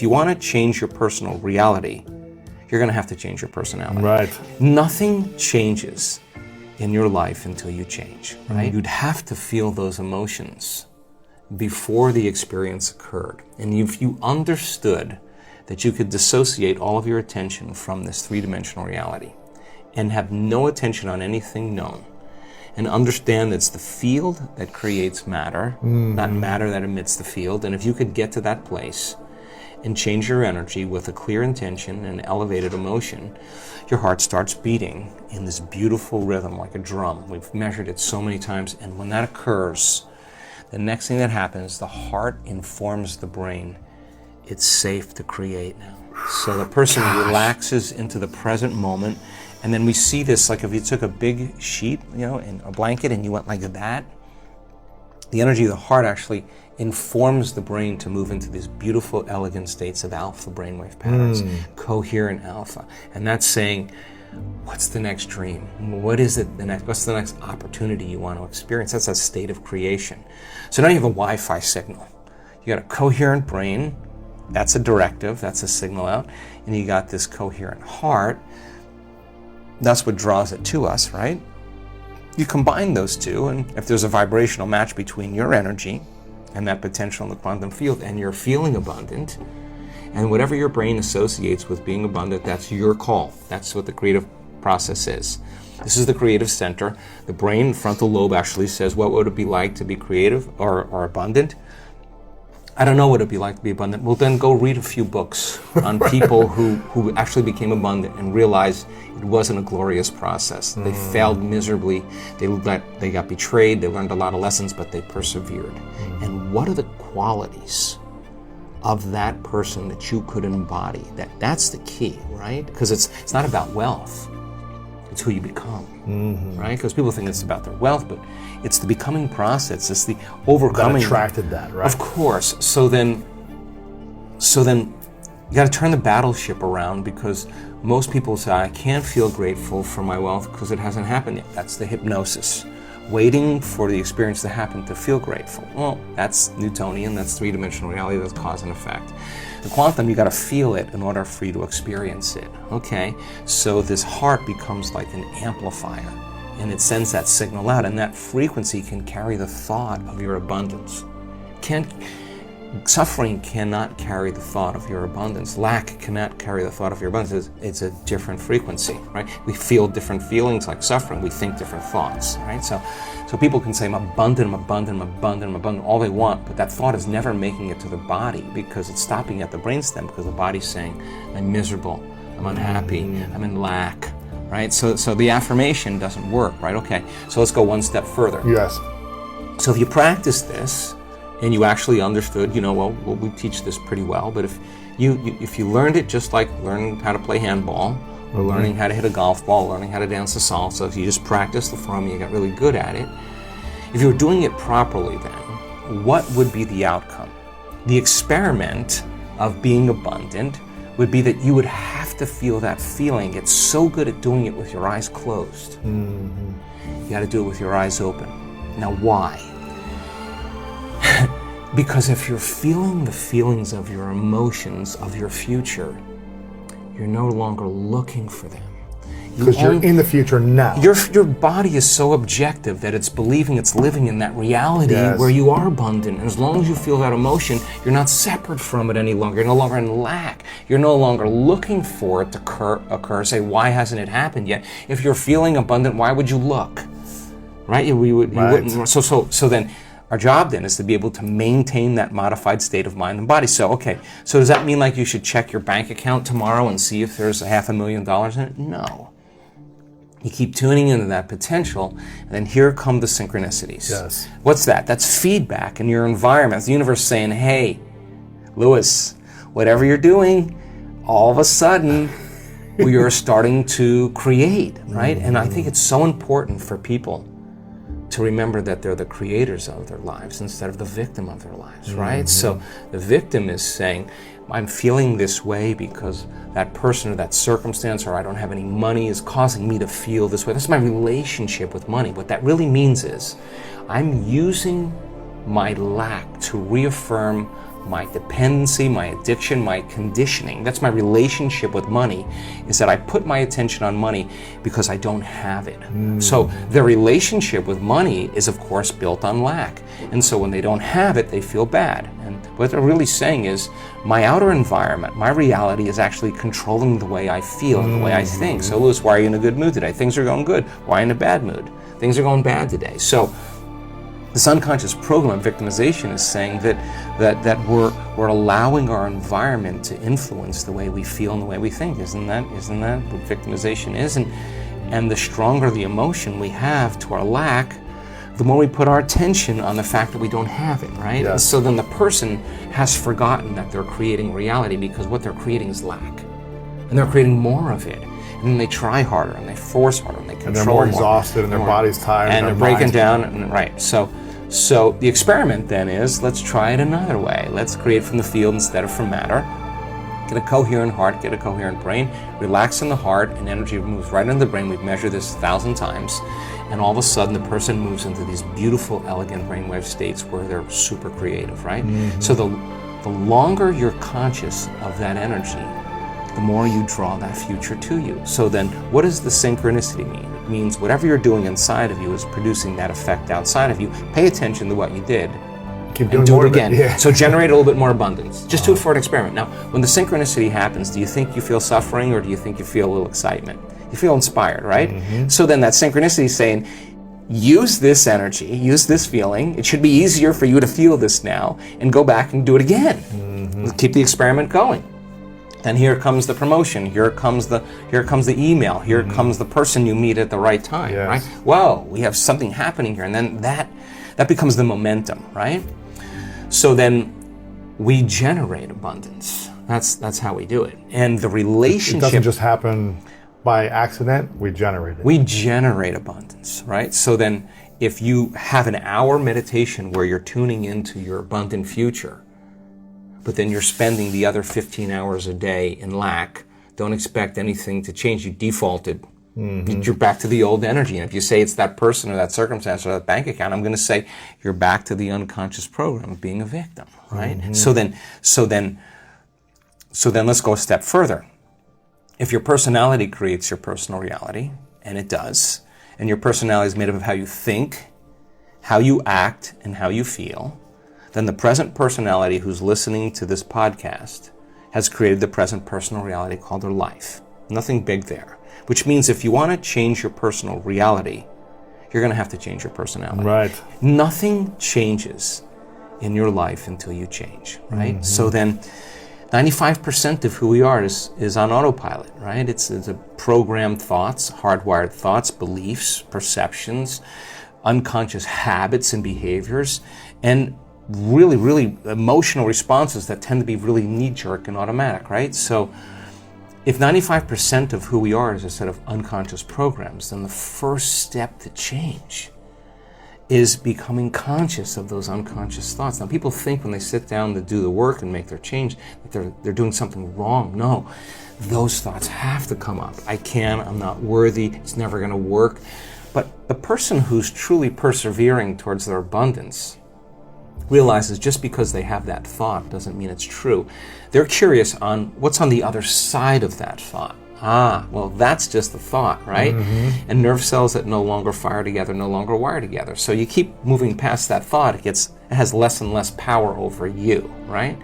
If you want to change your personal reality, you're going to have to change your personality. Right. Nothing changes in your life until you change, right? You'd have to feel those emotions before the experience occurred. And if you understood that you could dissociate all of your attention from this three-dimensional reality and have no attention on anything known, and understand that it's the field that creates matter, not matter that emits the field, and if you could get to that place and change your energy with a clear intention and elevated emotion, your heart starts beating in this beautiful rhythm like a drum. We've measured it so many times, and when that occurs, the next thing that happens, the heart informs the brain, it's safe to create now. So the person relaxes into the present moment, and then we see this like if you took a big sheet, and a blanket, and you went like that, the energy of the heart actually informs the brain to move into these beautiful, elegant states of alpha brainwave patterns, coherent alpha. And that's saying, what's the next dream? What's the next opportunity you want to experience? That's a state of creation. So now you have a Wi-Fi signal. You got a coherent brain, that's a directive, that's a signal out, and you got this coherent heart, that's what draws it to us, right? You combine those two, and if there's a vibrational match between your energy and that potential in the quantum field, and you're feeling abundant, and whatever your brain associates with being abundant, that's your call. That's what the creative process is. This is the creative center. The brain frontal lobe actually says, what would it be like to be creative or abundant? I don't know what it'd be like to be abundant. Well, then go read a few books on people who actually became abundant and realized it wasn't a glorious process. They failed miserably. They got betrayed. They learned a lot of lessons, but they persevered. And what are the qualities of that person that you could embody? That's the key, right? Because it's not about wealth. It's who you become, right? Because people think it's about their wealth, but it's the becoming process. It's the overcoming. That attracted that, right? Of course. So then you got to turn the battleship around, because most people say, I can't feel grateful for my wealth because it hasn't happened yet. That's the hypnosis. Waiting for the experience to happen to feel grateful. Well, that's Newtonian, that's three-dimensional reality, that's cause and effect. The quantum, you got to feel it in order for you to experience it. Okay, so this heart becomes like an amplifier, and it sends that signal out, and that frequency can carry the thought of your abundance. Suffering cannot carry the thought of your abundance. Lack cannot carry the thought of your abundance. It's a different frequency, right? We feel different feelings like suffering. We think different thoughts, right? So people can say, I'm abundant all they want, but that thought is never making it to the body because it's stopping at the brainstem, because the body's saying, I'm miserable, I'm unhappy, I'm in lack, right? So the affirmation doesn't work, right? Okay, so let's go one step further. Yes. So if you practice this, and you actually understood, well, we teach this pretty well, but if you learned it just like learning how to play handball, or learning how to hit a golf ball, learning how to dance the salsa, if you just practiced the form and you got really good at it, if you were doing it properly then, what would be the outcome? The experiment of being abundant would be that you would have to feel that feeling. Get so good at doing it with your eyes closed. You got to do it with your eyes open. Now why? Because if you're feeling the feelings of your emotions, of your future, you're no longer looking for them. Because you're in the future now. Your body is so objective that it's believing it's living in that reality where you are abundant. And as long as you feel that emotion, you're not separate from it any longer. You're no longer in lack. You're no longer looking for it to occur. Say, why hasn't it happened yet? If you're feeling abundant, why would you look? Right? You wouldn't. So then, our job then is to be able to maintain that modified state of mind and body. So does that mean like you should check your bank account tomorrow and see if there's $500,000 in it? No. You keep tuning into that potential, and then here come the synchronicities. Yes. What's that? That's feedback in your environment. The universe saying, hey, Lewis, whatever you're doing, all of a sudden, we are starting to create, right? And I think it's so important for people to remember that they're the creators of their lives instead of the victim of their lives, right? So the victim is saying, I'm feeling this way because that person or that circumstance, or I don't have any money, is causing me to feel this way. That's my relationship with money. What that really means is I'm using my lack to reaffirm my dependency, my addiction, my conditioning. That's my relationship with money, is that I put my attention on money because I don't have it. So their relationship with money is, of course, built on lack. And so when they don't have it, they feel bad. And what they're really saying is, my outer environment, my reality is actually controlling the way I feel and the way I think. So Louis, why are you in a good mood today? Things are going good. Why are you in a bad mood? Things are going bad today. So this unconscious program of victimization is saying that we're allowing our environment to influence the way we feel and the way we think. Isn't that what victimization is? And the stronger the emotion we have to our lack, the more we put our attention on the fact that we don't have it, right? Yes. And so then the person has forgotten that they're creating reality, because what they're creating is lack. And they're creating more of it. And then they try harder and they force harder and they control more. And they're more exhausted and their body's tired. And they're breaking down, and right. So the experiment then is, let's try it another way. Let's create from the field instead of from matter. Get a coherent heart, get a coherent brain, relax in the heart, and energy moves right into the brain. We've measured this 1,000 times. And all of a sudden, the person moves into these beautiful, elegant brainwave states where they're super creative, right? So the longer you're conscious of that energy, the more you draw that future to you. So then, what does the synchronicity mean? It means whatever you're doing inside of you is producing that effect outside of you. Pay attention to what you did. Keep doing and do more it again. Yeah. So generate a little bit more abundance. Just do it for an experiment. Now, when the synchronicity happens, do you think you feel suffering, or do you think you feel a little excitement? You feel inspired, right? So then that synchronicity is saying, use this energy, use this feeling. It should be easier for you to feel this now, and go back and do it again. Keep the experiment going. Then here comes the promotion. Here comes the email. Here comes the person you meet at the right time, right? Whoa, we have something happening here, and then that becomes the momentum, right? So then we generate abundance. That's how we do it. And the relationship, it doesn't just happen by accident. We generate it. We generate abundance, right? So then if you have an hour meditation where you're tuning into your abundant future, but then you're spending the other 15 hours a day in lack, don't expect anything to change. You defaulted. You're back to the old energy. And if you say it's that person or that circumstance or that bank account, I'm going to say you're back to the unconscious program of being a victim, right? So then let's go a step further. If your personality creates your personal reality, and it does, and your personality is made up of how you think, how you act, and how you feel, then the present personality who's listening to this podcast has created the present personal reality called their life. Nothing big there. Which means if you want to change your personal reality, you're going to have to change your personality. Right. Nothing changes in your life until you change, right? So then 95% of who we are is on autopilot, right? It's a programmed thoughts, hardwired thoughts, beliefs, perceptions, unconscious habits and behaviors, and really, really emotional responses that tend to be really knee-jerk and automatic, right? So if 95% of who we are is a set of unconscious programs, then the first step to change is becoming conscious of those unconscious thoughts. Now, people think when they sit down to do the work and make their change that they're doing something wrong. No, those thoughts have to come up. I'm not worthy, it's never going to work. But the person who's truly persevering towards their abundance realizes just because they have that thought doesn't mean it's true. They're curious on what's on the other side of that thought. Well, that's just the thought, right? And nerve cells that no longer fire together no longer wire together. So you keep moving past that thought, it has less and less power over you, right?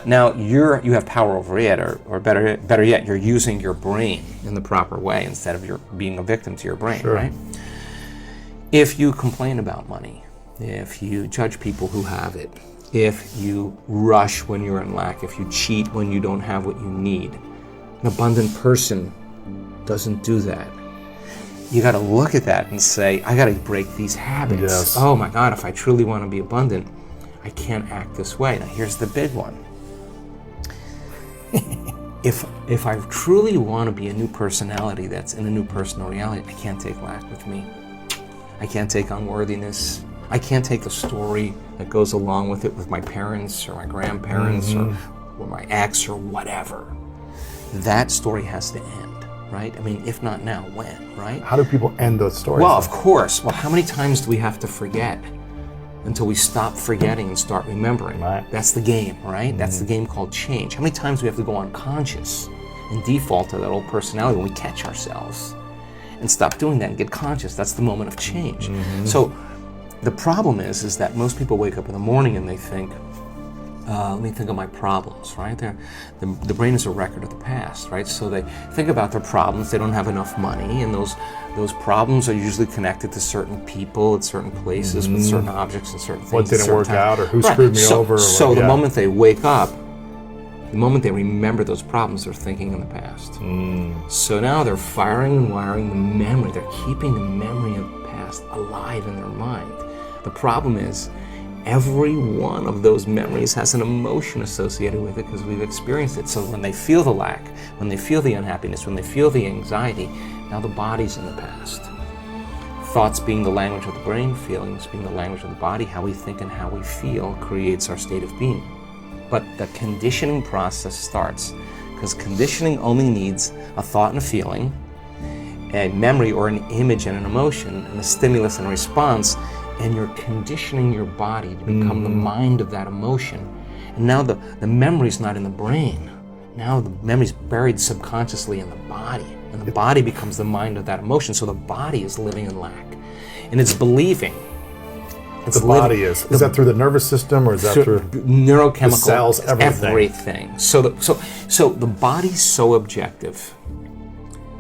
Now you have power over it, or better yet, you're using your brain in the proper way instead of being a victim to your brain, right? If you complain about money, if you judge people who have it, if you rush when you're in lack, if you cheat when you don't have what you need, an abundant person doesn't do that. You got to look at that and say, I got to break these habits. Yes. Oh my God, if I truly want to be abundant, I can't act this way. Now here's the big one. If I truly want to be a new personality that's in a new personal reality, I can't take lack with me. I can't take unworthiness. I can't take the story that goes along with it with my parents or my grandparents or my ex or whatever. That story has to end, right? I mean, if not now, when, right? How do people end those stories? Well, of course. Well, how many times do we have to forget until we stop forgetting and start remembering. Right. That's the game, right? That's the game called change. How many times do we have to go unconscious and default to that old personality when we catch ourselves and stop doing that and get conscious? That's the moment of change. So the problem is that most people wake up in the morning and they think, let me think of my problems, right? The brain is a record of the past, right? So they think about their problems. They don't have enough money, and those problems are usually connected to certain people at certain places with certain objects and certain things. What didn't work times. out, or who screwed me over. Or so the moment they wake up, the moment they remember those problems, they're thinking in the past. So now they're firing and wiring the memory. They're keeping the memory of the past alive in their mind. The problem is, every one of those memories has an emotion associated with it because we've experienced it. So when they feel the lack, when they feel the unhappiness, when they feel the anxiety, now the body's in the past. Thoughts being the language of the brain, feelings being the language of the body, how we think and how we feel creates our state of being. But the conditioning process starts because conditioning only needs a thought and a feeling, a memory or an image and an emotion, and a stimulus and a response, and you're conditioning your body to become the mind of that emotion. And now the memory's not in the brain. Now the memory's buried subconsciously in the body. And the body becomes the mind of that emotion. So the body is living in lack. And it's believing. Is that through the nervous system, or is that through neurochemical, the cells, everything. So the body's so objective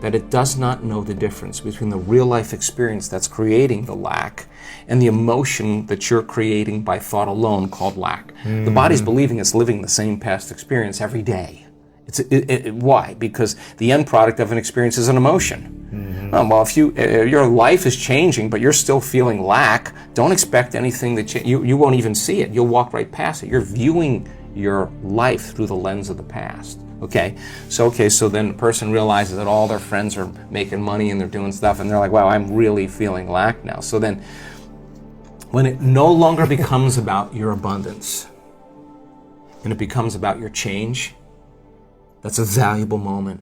that it does not know the difference between the real life experience that's creating the lack and the emotion that you're creating by thought alone called lack. The body's believing it's living the same past experience every day. Why? Because the end product of an experience is an emotion. Well, if your life is changing, but you're still feeling lack, don't expect anything that you won't even see it. You'll walk right past it. You're viewing your life through the lens of the past. So then the person realizes that all their friends are making money and they're doing stuff, and they're like, wow, I'm really feeling lack now. So then when it no longer becomes about your abundance and it becomes about your change, that's a valuable moment.